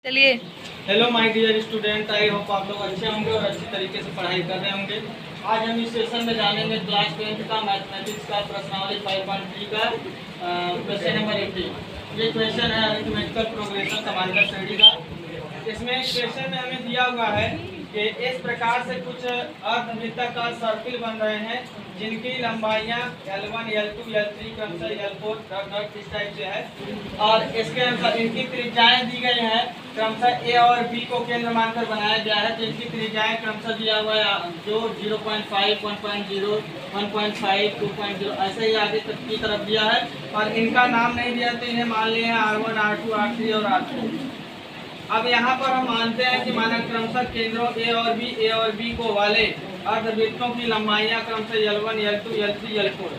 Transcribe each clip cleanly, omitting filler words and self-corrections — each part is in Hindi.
चलिए। Hello my dear student, I hope आप लोग अच्छे होंगे और अच्छी तरीके से पढ़ाई कर रहे होंगे। आज हम इस सेशन में जानेंगे क्लास 10 का मैथमेटिक्स का प्रश्नावली 5.3 का क्वेश्चन नंबर 18। ये क्वेश्चन है अरिथमेटिकल प्रोग्रेशन समांतर श्रेणी का। इसमें क्वेश्चन में हमें दिया हुआ है कि इस प्रकार से कुछ अर्धवृत्ताकार सर्किल बन रहे हैं जिनकी लंबाइयाँ L1, L2, L3 क्रमशः L4 इस टाइप से है और इसके अनुसार इनकी त्रिज्याएं दी गई हैं। क्रमशः A और B को केंद्र मानकर बनाया गया है, तो इनकी त्रिज्याएं क्रमशः दिया हुआ है जो 0.5, 1.0, 1.5, 2.0 ऐसे ही आगे तक की तरफ दिया है और इनका नाम नहीं दिया तो इन्हें मान लिए हैं R1, R2, R3 और R4। अब यहाँ पर हम मानते हैं कि माना क्रमशः केंद्रों A और B को वाले अर्धवृत्तों की लंबाइयाँ क्रमशः L1, L2, L3, L4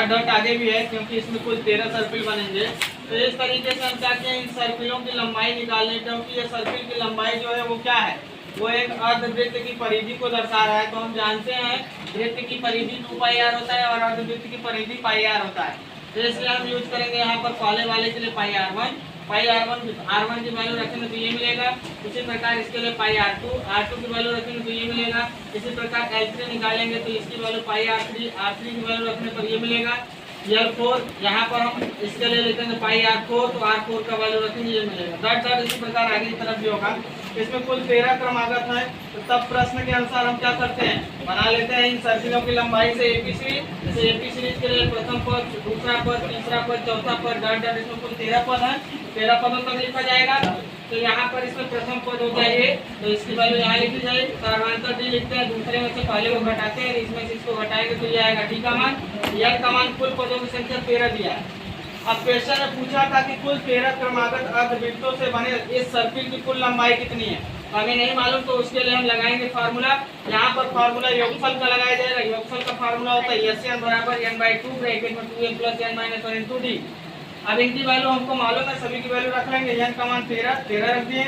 dot आगे भी है क्योंकि इसमें कुल 13 सर्किल बनेंगे। तो इस तरीके से हम चाहते हैं इन सर्किलों की लंबाई निकालने, क्योंकि ये सर्किल की लंबाई जो है वो क्या है, वो एक अर्धवृत्त की परिधि को दर्शा रहा है। तो हम जानते हैं वृत्त की परिधि 2πr होता है और अर्धवृत्त की परिधि πr होता है। तो इसलिए हम यूज करेंगे यहाँ पर पहले वाले के लिए R1 की वैल्यू रखेंगे तो ये मिलेगा। इसी प्रकार इसके लिए R2 की वैल्यू रखेंगे तो ये मिलेगा। इसी प्रकार L3 निकालेंगे तो इसकी वैल्यू R3 की वैल्यू रखने पर ये मिलेगा। L4 यहाँ पर हम इसके लिए लिखेंगे R4, तो R4 का वैल्यू रखेंगे ये मिलेगा। डॉट इसी प्रकार आगे की तरफ भी होगा। इसमें कुल 13 क्रमागत है। तो तब प्रश्न के अनुसार हम क्या करते हैं, बना लेते हैं इन सर्किलों की लंबाई से एपी सीरीज। जैसे एपी सीरीज के लिए प्रथम पद, दूसरा पद, तीसरा पद, चौथा पद, डॉट इसमें कुल 13 पद है। 13 पदों तक लिखा जाएगा। तो यहाँ पर इसमें प्रथम पद हो जाए तो इसकी वैल्यू यहाँ लिखी जाए। साधारणतः डी लिखते हैं, दूसरे में से पहले को घटाते हैं, इसमें से इसको घटाएंगे तो ये आएगा डी का मान। यल का मान कुल पदों की संख्या 13 दिया है। अब क्वेश्चन में पूछा था कि कुल 13 क्रमागत अर्धवृत्तों से बने इस सर्किल की कुल लंबाई कितनी है। हमें नहीं मालूम तो उसके लिए हम लगाएंगे फार्मूला। यहाँ पर फार्मूला योगफल का लगाया जाएगा। योगफल का फार्मूला होता है SN बराबर n/2 ब्रैकेट में 2n + n - 1 × d। अब इनकी वैल्यू हमको मालूम है, सभी की वैल्यू रख लेंगे। n का मान 13 रख दिए।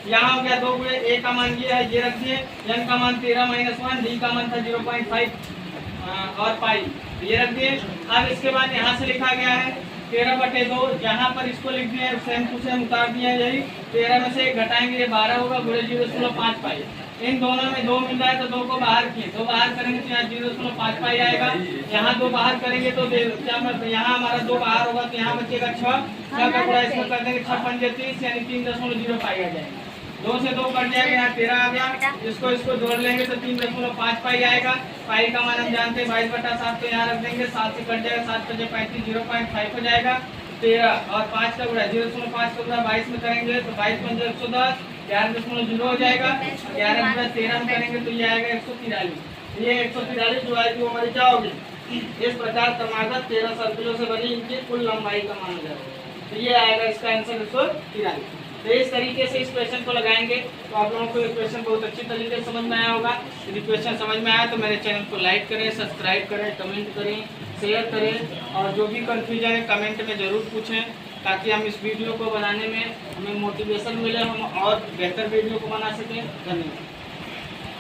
यहाँ हो गया 2 गुणे a का मान ये है, ये रख दिए। n का मान 13 - 1, d का मान था 0.5 और पाई, ये रख दिए। अब इसके बाद यहाँ से लिखा गया है 13/2। यहाँ पर इसको लिख दिए, सेम टू सेम उतार दिया। यही 13 में से 1 घटाएंगे, ये 12 होगा, गुणे 0.5 पाई। इन दोनों में 2 मिल रहा है तो 2 को बाहर किए, 2 बाहर करेंगे तो यहाँ 0.5 पाई आएगा। यहाँ 2 बाहर करेंगे तो क्या मतलब, यहाँ हमारा 2 बाहर होगा तो यहाँ बचेगा 6 का गुणा इसमें कर देंगे 6 × 30 यानी 3.0 पाई आ जाएगा। 2 से 2 कट जाएगा, यहाँ 13 आ गया। इसको जोड़ लेंगे तो 3.5 पाई आएगा। पाई का मान हम जानते हैं 22/7, तो यहाँ रख देंगे। 7 से कट जाएगा, 7 × 35 0.5 हो जाएगा। 13 और 5 का गुणा 0.5 का गुणा 22 में करेंगे तो 22 × 5 110, 11.0 हो जाएगा। 11 × 13 में करेंगे तो ये आएगा 143। ये 143 जो आएगी वो हमारी क्या होगी। इस प्रकार क्रमागत 13 सर्किलों से बनी इनकी कुल लंबाई का मान जाएगा। तो ये आएगा इसका आंसर 143। तो इस तरीके से इस क्वेश्चन को लगाएंगे तो आप लोगों को ये क्वेश्चन बहुत अच्छी तरीके से समझ में आया होगा। यदि क्वेश्चन समझ में आया तो मेरे चैनल को लाइक करें, सब्सक्राइब करें, कमेंट करें, शेयर करें और जो भी कन्फ्यूजन है कमेंट में ज़रूर पूछें, ताकि हम इस वीडियो को बनाने में हमें मोटिवेशन मिले, हम और बेहतर वीडियो को बना सकें। धन्यवाद।